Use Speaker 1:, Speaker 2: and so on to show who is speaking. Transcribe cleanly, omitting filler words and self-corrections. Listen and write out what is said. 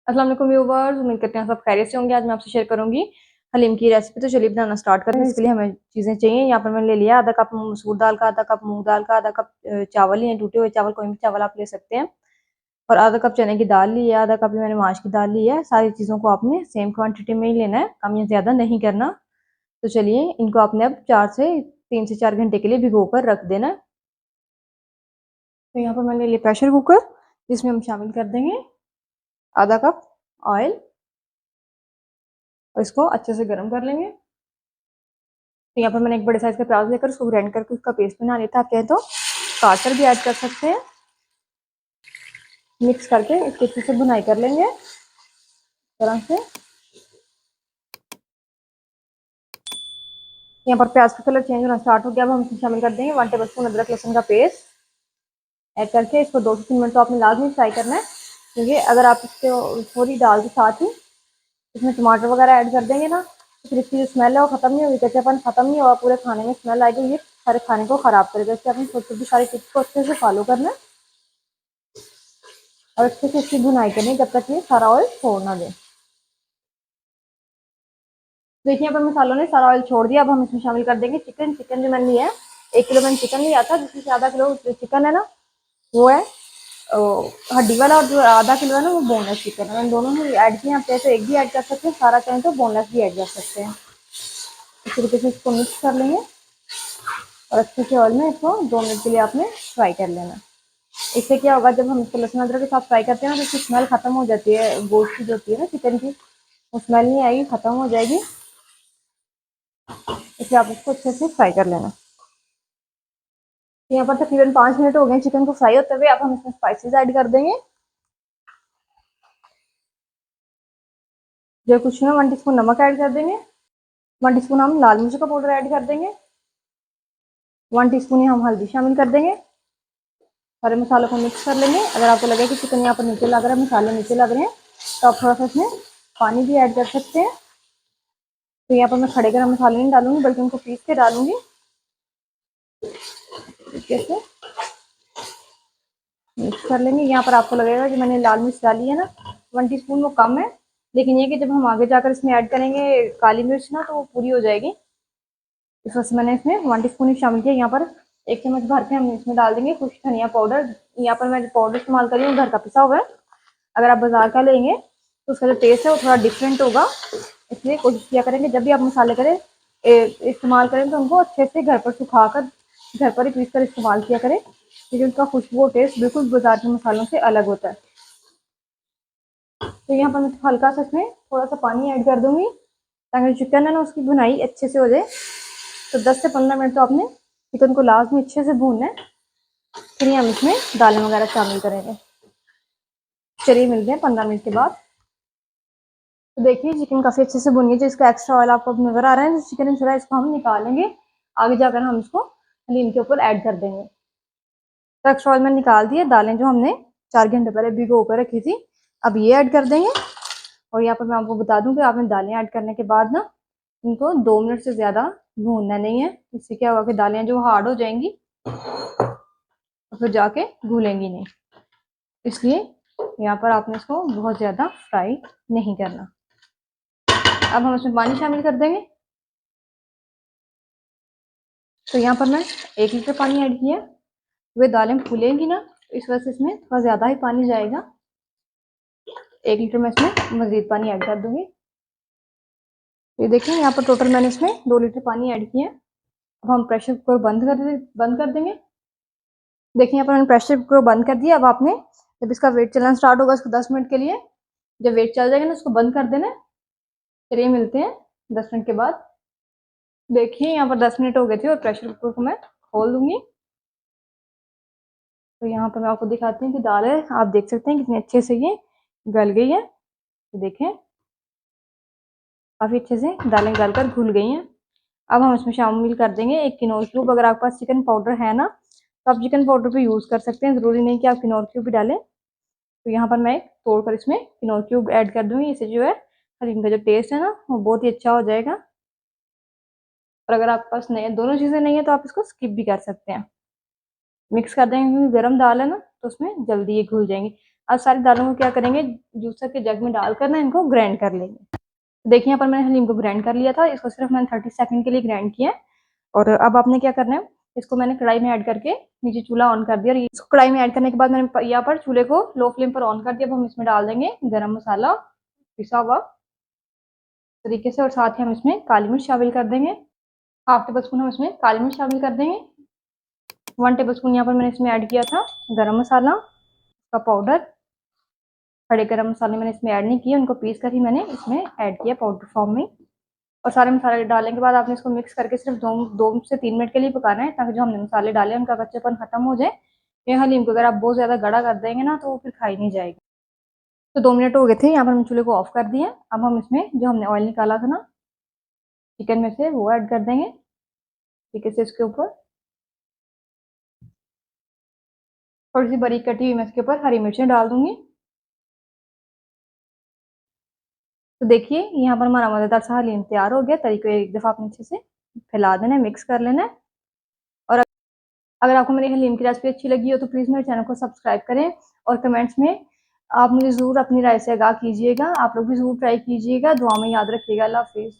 Speaker 1: अस्सलाम वालेकुम व्यूवर्स, उम्मीद करते हैं सब खैरियत से होंगे। आज मैं आपसे शेयर करूंगी हलीम की रेसिपी। तो चलिए बनाना स्टार्ट करें। इसके लिए हमें चीज़ें चाहिए। यहाँ पर मैंने ले लिया आधा कप मसूर दाल का, आधा कप मूंग दाल का, आधा कप चावल लिए, टूटे हुए चावल, कोई भी चावल आप ले सकते हैं, और आधा कप चने की दाल ली है, आधा कप मैंने माश की दाल ली है। सारी चीज़ों को आपने सेम क्वान्टिटी में ही लेना है, कम या ज़्यादा नहीं करना। तो चलिए इनको आपने अब 3 से 4 घंटे के लिए भिगो कर रख देना है। तो यहाँ पर मैंने लिया प्रेशर कुकर, जिसमें हम शामिल कर देंगे आधा कप ऑयल, और इसको अच्छे से गर्म कर लेंगे। तो यहाँ पर मैंने एक बड़े साइज का प्याज लेकर उसको ग्राइंड करके उसका पेस्ट बना लिया था। आप चाहे तो काट कर भी ऐड कर सकते हैं। मिक्स करके इसके अच्छे से भुनाई कर लेंगे इस तरह से। यहाँ पर प्याज का कलर चेंज होना स्टार्ट हो गया। अब हम इसमें शामिल कर देंगे 1 टेबल स्पून अदरक लहसुन का पेस्ट ऐड करके इसको 2 से 3 मिनट तो आपने लाजमी फ्राई करना है, क्योंकि अगर आप इसको थोड़ी दाल के साथ ही इसमें टमाटर वगैरह ऐड कर देंगे ना, तो फिर इसकी जो स्मेल है वो खत्म नहीं होगी, कच्चापन खत्म नहीं होगा, पूरे खाने में स्मेल आएगी, ये सारे खाने को खराब करेगा। इसलिए आपने छोटी छोटी सारी टिप्स को अच्छे से फॉलो करना है और अच्छे से इसकी भुनाई करनी जब तक ये सारा ऑयल छोड़ ना दे। देखिए यहाँ पर मसालों ने सारा ऑयल छोड़ दिया। अब हम इसमें शामिल कर देंगे चिकन। चिकन जो मैंने लिया है, 1 किलो मैंने चिकन लिया था, जिसमें से आधा किलो चिकन है ना वो है हड्डी वाला, और जो आधा किलो है ना वो बोनलेस चिकन है। मैंने दोनों ही ऐड किए। आप चाहे तो एक भी ऐड कर सकते हैं, सारा चाहे तो बोनलेस भी ऐड कर सकते हैं। इस तरीके से इसको मिक्स कर लेंगे और अच्छे से ऑयल में इसको 2 मिनट के लिए आपने फ्राई कर लेना। इससे क्या होगा, जब हम इसको लहसुन अदरक के साथ फ्राई करते हैं ना, तो इसकी स्मेल खत्म हो जाती है, गोश्त की जो होती है ना चिकन की, वो स्मेल नहीं आएगी, खत्म हो जाएगी। इसलिए आप इसको अच्छे से फ्राई कर लेना। यहाँ पर तकरीबन 5 मिनट हो गए चिकन को फ्राई होते हुए। अब हम इसमें स्पाइसेस ऐड कर देंगे। जो कुछ में 1 टीस्पून नमक ऐड कर देंगे, 1 टीस्पून हम लाल मिर्च का पाउडर ऐड कर देंगे, 1 टीस्पून ही हम हल्दी शामिल कर देंगे। सारे मसालों को मिक्स कर लेंगे। अगर आपको लगे कि चिकन यहाँ पर नीचे लग रहा है, मसाले नीचे लग रहे हैं, तो आप थोड़ा सा इसमें पानी भी ऐड कर सकते हैं। तो यहाँ पर मैं खड़े गरम मसाले नहीं डालूंगी, बल्कि उनको पीस के डालूंगी। कैसे मिक्स कर लेंगे। यहाँ पर आपको लगेगा कि मैंने लाल मिर्च डाली है ना 1 टीस्पून, वो कम है, लेकिन ये कि जब हम आगे जाकर इसमें ऐड करेंगे काली मिर्च ना, तो वो पूरी हो जाएगी। इस वजह से मैंने इसमें 1 टीस्पून ही शामिल किया। यहाँ पर 1 चम्मच भर के हम इसमें डाल देंगे खुश्क धनिया पाउडर। यहाँ पर मैं पाउडर इस्तेमाल कर रही हूँ घर का पिसा हुआ है। अगर आप बाजार का लेंगे तो उसका जो टेस्ट है वो थोड़ा डिफरेंट होगा। इसलिए कोशिश किया करेंगे जब भी आप मसाले करें इस्तेमाल करें तो उनको अच्छे से घर पर सुखा कर, घर पर ही पीस कर इस्तेमाल किया करें, क्योंकि उनका खुशबू और टेस्ट बिल्कुल बाजार के मसालों से अलग होता है। तो यहाँ पर मैं हल्का सा इसमें थोड़ा सा पानी ऐड कर दूंगी, ताकि चिकन है ना उसकी भुनाई अच्छे से हो जाए। तो 10 से 15 मिनट तो आपने चिकन को लास्ट में अच्छे से भूनना है, फिर हम इसमें दालें वगैरह शामिल करेंगे। चलिए मिलते हैं 15 मिनट के बाद। तो देखिए चिकन काफ़ी अच्छे से भुन गई। जो इसका एक्स्ट्रा ऑयल आपको नजर आ रहा है, जो चिकन एक्स्ट्रा, इसको हम निकालेंगे। आगे जाकर हम इसको हलीम के ऊपर ऐड कर देंगे। तो एक्स्ट्रा ऑयल मैंने निकाल दिया। दालें जो हमने 4 घंटे पहले भिगो कर रखी थी, अब ये ऐड कर देंगे। और यहाँ पर मैं आपको बता दूं कि आपने दालें ऐड करने के बाद ना इनको 2 मिनट से ज़्यादा भूनना नहीं है। इससे क्या होगा कि दालें जो हार्ड हो जाएंगी और फिर जाके घुलेंगी नहीं। इसलिए यहाँ पर आपने इसको बहुत ज़्यादा फ्राई नहीं करना। अब हम इसमें पानी शामिल कर देंगे। तो यहाँ पर मैं 1 लीटर पानी ऐड किया। वे दालें फूलेंगी ना, तो इस वजह से इसमें थोड़ा ज़्यादा ही पानी जाएगा। 1 लीटर में इसमें मज़ीद पानी ऐड कर दूंगी। ये देखिए यहाँ पर टोटल मैंने इसमें 2 लीटर पानी ऐड किया। अब हम प्रेशर कुकर बंद कर देंगे। देखिए यहाँ पर मैंने प्रेशर कुकर बंद कर दिया। अब आपने जब इसका वेट चलना स्टार्ट होगा इसको 10 मिनट के लिए, जब वेट चल जाएगा ना उसको बंद कर देना। फिर ये मिलते हैं 10 मिनट के बाद। देखिए यहाँ पर 10 मिनट हो गए थे और प्रेशर कुकर को मैं खोल दूंगी। तो यहाँ पर मैं आपको दिखाती हूँ कि दाल है, आप देख सकते हैं कितने अच्छे से ये गल गई है। देखें काफ़ी अच्छे से दालें गल कर घुल गई हैं। अब हम इसमें शामिल कर देंगे 1 किनोर क्यूब। अगर आपके पास चिकन पाउडर है ना, तो आप चिकन पाउडर भी यूज़ कर सकते हैं, ज़रूरी नहीं कि आप किनोर क्यूब भी डालें। तो यहाँ पर मैं तोड़कर इसमें किनोर क्यूब ऐड कर दूँगी। इससे जो है हलीम का जो टेस्ट है ना वो बहुत ही अच्छा हो जाएगा। और अगर आपके पास नहीं, दोनों चीज़ें नहीं है, तो आप इसको स्किप भी कर सकते हैं। मिक्स कर देंगे, क्योंकि गर्म दाल है ना तो उसमें जल्दी ये घुल जाएंगी। अब सारी दालों को क्या करेंगे, जूसर के जग में डालकर ना इनको ग्राइंड कर लेंगे। देखिए यहाँ पर मैंने हलीम को ग्राइंड कर लिया था, इसको सिर्फ मैंने 30 सेकंड के लिए ग्राइंड किया है। और अब आपने क्या करना है, इसको मैंने कढ़ाई में ऐड करके नीचे चूल्हा ऑन कर दिया, और इसको कढ़ाई में ऐड करने के बाद मैंने यहाँ पर चूल्हे को लो फ्लेम पर ऑन कर दिया। अब हम इसमें डाल देंगे गरम मसाला पिसा हुआ तरीके से, और साथ ही हम इसमें काली मिर्च शामिल कर देंगे। हाफ टेबल स्पून हम इसमें काली मिर्च शामिल कर देंगे। 1 टेबल स्पून यहाँ पर मैंने इसमें ऐड किया था गरम मसाला का पाउडर। खड़े गरम मसाले मैंने इसमें ऐड नहीं किए, उनको पीस कर ही मैंने इसमें ऐड किया पाउडर फॉर्म में। और सारे मसाले डालने के बाद आपने इसको मिक्स करके सिर्फ 2 से 3 मिनट के लिए पकाना है, ताकि जो हमने मसाले डाले उनका कच्चापन खत्म हो जाए। ये हलीम को अगर आप बहुत ज़्यादा गाढ़ा कर देंगे ना तो वो फिर खाई नहीं जाएगी। तो 2 मिनट हो गए थे, यहाँ पर हम चूल्हे को ऑफ कर दिए। अब हम इसमें जो हमने ऑयल निकाला था ना चिकन में से, वो ऐड कर देंगे ठीक है से इसके ऊपर। थोड़ी सी बारीक कटी हुई मैं इसके ऊपर हरी मिर्चें डाल दूंगी। तो देखिए यहाँ पर हमारा मज़ेदार सा हलीम तैयार हो गया। तरीके एक दफ़ा आपने अच्छे से फैला देना है, मिक्स कर लेना है। और अगर आपको मेरी हलीम की रेसिपी अच्छी लगी हो तो प्लीज़ मेरे चैनल को सब्सक्राइब करें, और कमेंट्स में आप मुझे ज़रूर अपनी राय से आगाह कीजिएगा। आप लोग भी ज़रूर ट्राई कीजिएगा। दुआ में याद रखिएगा। अल्लाह हाफिज़।